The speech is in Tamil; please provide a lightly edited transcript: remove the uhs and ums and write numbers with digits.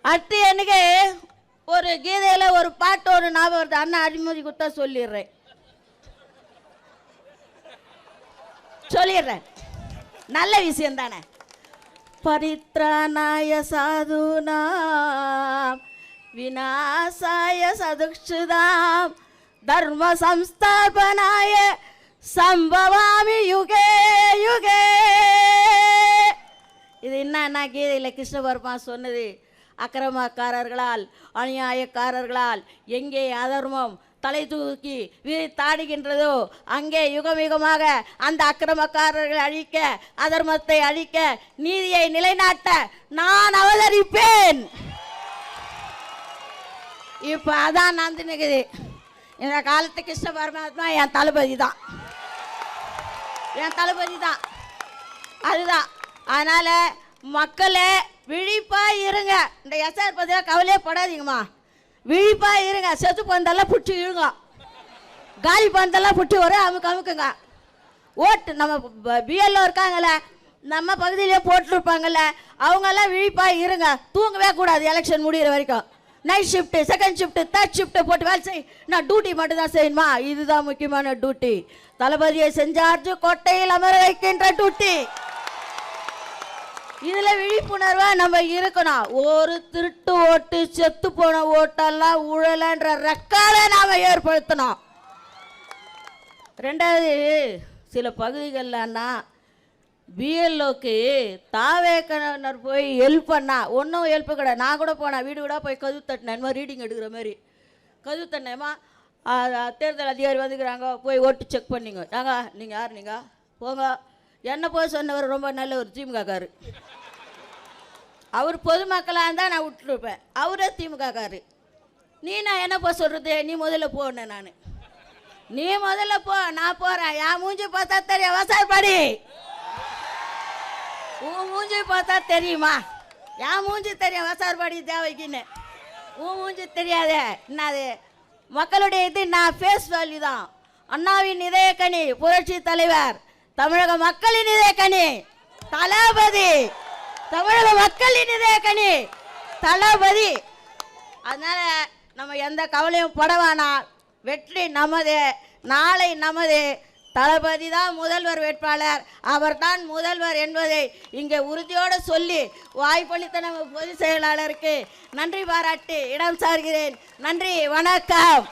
அடுத்து எனக்கு ஒரு கீதையில் ஒரு பாட்டு ஒரு ஞாபகம் வருது. அண்ணா அடிமதி கொடுத்தா சொல்லிடுறேன். நல்ல விஷயம் தானே. பரித்ராணாய சாதுனாம் விநாசாய சதுக்ஷுதாம் தர்ம சம்ஸ்தாபனாய சம்பவாமி யுகே யுகே. இது என்ன கீதையில் கிருஷ்ண பரமாத்மா சொன்னது. அக்கிரமக்காரர்களால் அநியாயக்காரர்களால் எங்கே அதர்மம் தலை தூக்கி தாடுகின்றதோ அங்கே யுகமாக அந்த அக்கிரமக்காரர்களை அழிக்க, அதர்மத்தை அழிக்க, நீதியை நிலைநாட்ட நான் அவதரிப்பேன். இப்போ அதான் நடந்துனுக்குது. இந்த காலத்து கிருஷ்ண பரமாத்மா என் தளபதி தான், அதுதான். அதனால மக்களே விழிப்பா இருங்க. இந்த எஸ்ஆர் பத்தியா கவலையே படாதீங்கம்மா, விழிப்பா இருங்க. செத்து பந்தெல்லாம் பிடிச்சி இழுங்க, காலி பந்தெல்லாம் பிடிச்சி ஒரே அமுக்குங்க. ஓட்டு நம்ம பிஎல்ஓ இருக்காங்கல்ல, நம்ம பகுதியிலே போட்டுருப்பாங்கல்ல, அவங்கெல்லாம் விழிப்பா இருங்க. தூங்கவே கூடாது எலெக்ஷன் முடிகிற வரைக்கும். Night shift, second shift, third shift போட்டு வேலை செய். நான் டியூட்டி மட்டும் தான் செய்யணுமா? இதுதான் முக்கியமான டியூட்டி. தளபதியை செஞ்சார்ஜு கோட்டையில் அமர வைக்கின்ற டியூட்டி. இதில் விழிப்புணர்வா நம்ம இருக்கணும். ஒரு திருட்டு ஓட்டு, செத்து போன ஓட்டெல்லாம் ஊழலன்ற ரெக்கார்டை நாம் ஏற்படுத்தணும். ரெண்டாவது, சில பகுதிகளன்னா பிஎல்ஓக்கு தாவேக்கனர் போய் ஹெல்ப் பண்ணா ஒன்றும் ஹெல்ப்பு கிடையாது. நான் கூட போனேன், வீடு கூட போய் கதவு தட்டினேன். மாதிரி ரீடிங் எடுக்கிற மாதிரி கதவு தட்டினேம்மா. தேர்தல் அதிகாரி வந்துக்கிறாங்க, போய் ஓட்டு செக் பண்ணிங்க. நீங்கள் யார்? நீங்கள் போங்க. என்ன போய் சொன்னவர் ரொம்ப நல்ல ஒரு திமுககாரு. அவர் பொதுமக்களாக இருந்தால் நான் விட்டுருப்பேன், அவரே திமுககாரு. நான் என்ன போய் சொல்கிறது? நீ முதல்ல போனேன். நீ முதல்ல போ, நான் போகிறேன். என் மூஞ்சி பார்த்தா தெரியும் விவசாயப்படி. உன் மூஞ்சி பார்த்தா தெரியுமா? என் மூஞ்சி தெரியும் விவசாயப்படி தேவைக்குன்னு. உன் மூஞ்சி தெரியாதே. என்னது மக்களுடைய இது? நான் ஃபேஸ் வேல்யூ தான். அண்ணாவின் இதயக்கனி புரட்சி தலைவர், தமிழக மக்களின் இதயக்கனி தளபதி, தமிழக மக்களின் இதயக்கனி தளபதி. அதனால நம்ம எந்த கவலையும் படவானா. வெற்றி நமது, நாளை நமது. தளபதி தான் முதல்வர் வேட்பாளர், அவர் தான் முதல்வர் என்பதை இங்கே உறுதியோடு சொல்லி வாய்ப்பளித்த நம்ம பொதுச் செயலாளருக்கு நன்றி பாராட்டி இடம் சார்கிறேன். நன்றி, வணக்கம்.